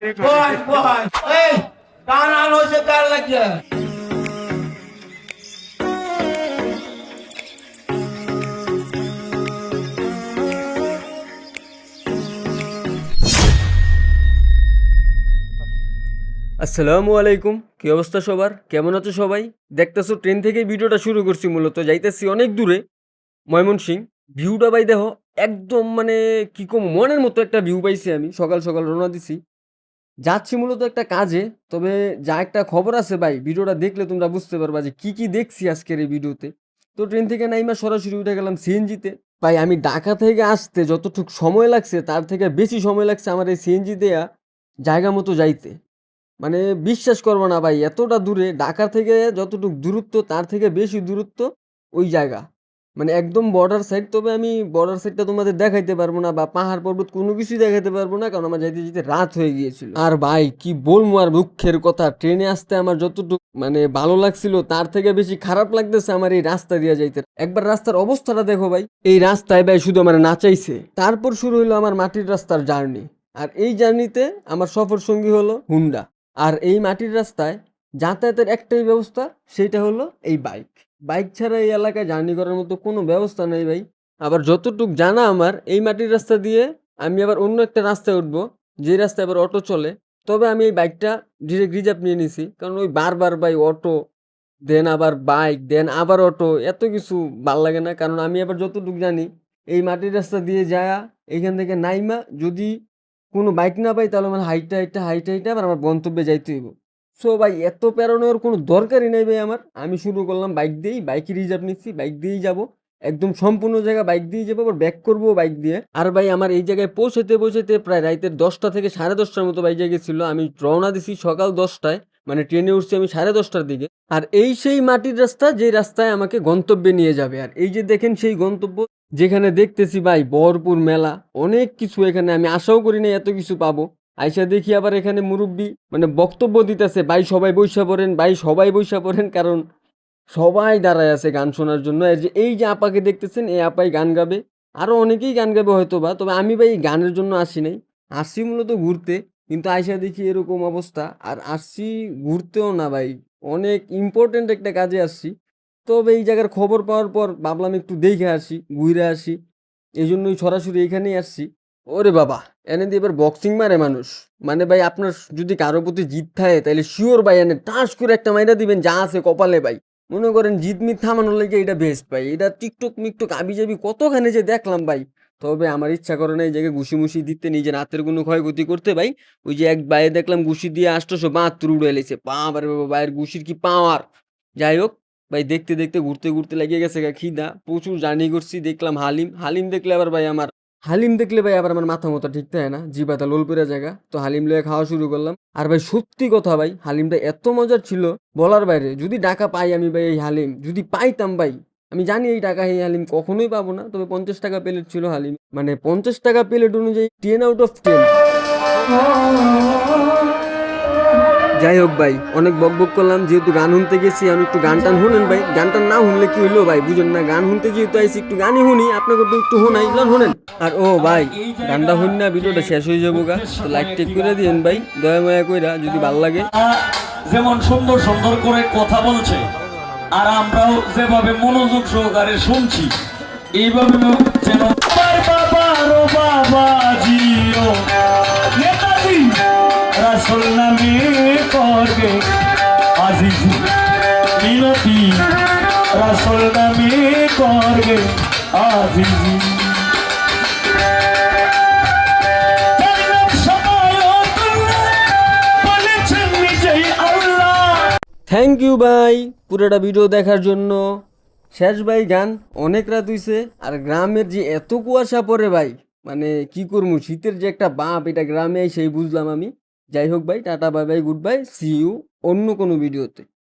বস বস এই কান আলো সে কার লাগিয়া আসসালামু আলাইকুম, কি অবস্থা সবার? কেমন আছো সবাই? দেখতেছো ট্রেন থেকে ভিডিওটা শুরু করছি, মূলত যাইতেছি অনেক দূরে, ময়মনসিং। ভিউটা ভাই দেখো, একদম মানে কি কম, মনের মতো একটা ভিউ পাইছি। আমি সকাল সকাল রওনা দিছি, যাচ্ছি মূলত একটা কাজে। তবে যা একটা খবর আছে ভাই, ভিডিওটা দেখলে তোমরা বুঝতে পারবা যে কি কি দেখছি আজকের এই ভিডিওতে। তো ট্রেন থেকে নাইমা সরাসরি উঠে গেলাম সিএনজিতে। ভাই আমি ঢাকা থেকে আসতে যতটুকু সময় লাগছে তার থেকে বেশি সময় লাগছে আমার এই সিএনজি দেয়া জায়গা মতো যাইতে। মানে বিশ্বাস করবো না ভাই, এতটা দূরে, ঢাকা থেকে যতটুকু দূরত্ব তার থেকে বেশি দূরত্ব ওই জায়গা, মানে একদম বর্ডার সাইড। তবে আমি বর্ডার সাইডটা তোমাদের দেখাইতে পারবো না, বা পাহাড় পর্বত কোনো কিছুই দেখাইতে পারবো না, কারণ আমার যাইতে যেতে রাত হয়ে গিয়েছিল। আর ভাই কি বলবো, আর দুঃখের কথা, ট্রেনে আসতে আমার যতটুকু মানে ভালো লাগছিল তার থেকে বেশি খারাপ লাগতেছে আমার এই রাস্তা দিয়ে যাইতে। একবার রাস্তার অবস্থাটা দেখো ভাই, এই রাস্তায় ভাই শুধু আমার নাচাইছে। তারপর শুরু হলো আমার মাটির রাস্তার জার্নি। আর এই জার্নিতে আমার সফর সঙ্গী হলো হুন্ডা। আর এই মাটির রাস্তায় যাতায়াতের একটাই ব্যবস্থা, সেটা হলো এই বাইক। বাইক ছাড়া এই এলাকায় জার্নি করার মতো কোনো ব্যবস্থা নেই ভাই। আবার যতটুক জানা আমার, এই মাটির রাস্তা দিয়ে আমি আবার অন্য একটা রাস্তায় উঠবো, যে রাস্তায় আবার অটো চলে। তবে আমি এই বাইকটা ডিরেক্ট রিজার্ভ নিয়ে নিছি, কারণ ওই বারবার ভাই অটো, দেন আবার বাইক, দেন আবার অটো, এত কিছু ভাল লাগে না। কারণ আমি আবার যতটুক জানি, এই মাটির রাস্তা দিয়ে যায়া এইখান থেকে নাইমা যদি কোনো বাইক না পাই, তাহলে মানে হাইটা আবার আমার গন্তব্যে যাইতে হইব। সো ভাই এত পেরোনোর কোনো দরকারই নাই ভাই আমার। আমি শুরু করলাম বাইক দিয়েই, বাইকই রিজার্ভ নিচ্ছি, বাইক দিয়েই যাব। একদম সম্পূর্ণ জায়গা বাইক দিয়েই যাবো, আবার ব্যাক করবো বাইক দিয়ে। আর ভাই আমার এই জায়গায় পৌঁছতে পৌঁছতে প্রায় রাইতের 10টা থেকে 10:30টার মতো বাইক গেছিল। আমি রওনা দিছি সকাল 10টায়, মানে ট্রেনে উঠছি আমি 10:30টার দিকে। আর এই সেই মাটির রাস্তা, যে রাস্তায় আমাকে গন্তব্যে নিয়ে যাবে। আর এই যে দেখেন সেই গন্তব্য, যেখানে দেখতেছি ভাই ভরপুর মেলা, অনেক কিছু। এখানে আমি আশাও করি না এত কিছু পাবো। আইসা দেখি আবার এখানে মুরব্বি মানে বক্তব্য দিতেছে, ভাই সবাই বইসা পড়েন, ভাই সবাই বইসা পড়েন, কারণ সবাই দাঁড়ায় আছে গান শোনার জন্য। এই যে আপাকে দেখতেছেন, এই আপাই গান গাবে, আরো অনেকেই গান গাবে হয়তো বা। তবে আমি ভাই এই গানের জন্য আসি নাই, আসছি মূলত ঘুরতে। কিন্তু আইসা দেখি এরকম অবস্থা। আর আসছি ঘুরতেও না ভাই, অনেক ইম্পর্টেন্ট একটা কাজে আসছি। তবে এই জায়গার খবর পাওয়ার পর ভাবলাম একটু দেখে আসি, ঘুরে আসি, এই জন্যই সরাসরি এখানেই আসছি। ওরে বাবা, এনে দিয়ে এবার বক্সিং মারে মানুষ। মানে ভাই আপনার যদি কারো প্রতি জিত থাকে, তাহলে শিওর ভাই এনে টাস করে একটা মাইরা দিবেন, যা আছে কপালে ভাই। মনে করেন জিত মিত থামানোর লাগে এটা বেস্ট ভাই। এটা টিকটক মিকটক আবি যাবি কতখানি যে দেখলাম ভাই। তবে আমার ইচ্ছা করে না এই জায়গায় ঘুষি মুষি দিতে, নিজের হাতের কোনো ক্ষয়ক্ষতি করতে ভাই। ওই যে এক ভাইয়ে দেখলাম ঘুষি দিয়ে 872 উড়ে এলেছে, বাবারে বাবা, ভাইয়ের ঘুষির কি পাওয়ার। যাই হোক ভাই, দেখতে দেখতে ঘুরতে ঘুরতে লেগে গেছে গা খিদা, প্রচুর জার্নি করছি। দেখলাম হালিম, হালিম দেখলে আবার ভাই আমার, হালিম দেখলে ভাই আবার আমার মাথা মতো ঠিক থাকে না, জিবাটা লোলপুরা জায়গা। তো হালিম লয়ে খাওয়া শুরু করলাম। আর ভাই সত্যি কথা ভাই, হালিমটা এত মজার ছিল বলার বাইরে। যদি টাকা পাই আমি ভাই, এই হালিম যদি পাইতাম ভাই, আমি জানি এই টাকা এই হালিম কখনোই পাবো না। তবে 50 টাকা প্লেট ছিল হালিম, মানে 50 টাকা প্লেট অনুযায়ী 10 আউট অফ 10। যাই হোক ভাই, অনেক বক বক করলাম। যেহেতু গান শুনতে গেছি, আমি একটু গান টান শুনেন ভাই। গান টান না শুনলে কি হইলো ভাই, বুঝেন না? গান শুনতে যেহেতু আইসি, একটু গানই শুনি, আপনাকে একটু শোনাই, শুনেন। আর ও ভাই, গানটা শুন না ভিডিওটা শেষ হয়ে যাবো গা। তো লাইক টেক করে দিয়েন ভাই, দয়া ময়া কইরা, যদি ভাল লাগে। যেমন সুন্দর সুন্দর করে কথা বলছে, আর আমরাও যেভাবে মনোযোগ সহকারে শুনছি, এইভাবে যেন বাবারও বাবা জিও নেতাজি রাসূল নামে করবে আজিজি মিনতি, রাসূল নামে করবে আজিজি। থ্যাংক ইউ ভাই পুরোটা ভিডিও দেখার জন্য। শেষ ভাই গান, অনেক রাত হইছে। আর গ্রামের যে এত কুয়াশা পড়ে ভাই, মানে কি করবো, শীতের যে একটা বাপ, এটা গ্রামে সেই বুঝলাম আমি। যাই হোক ভাই, tata bye bye, goodbye, see you অন্য কোনো ভিডিওতে।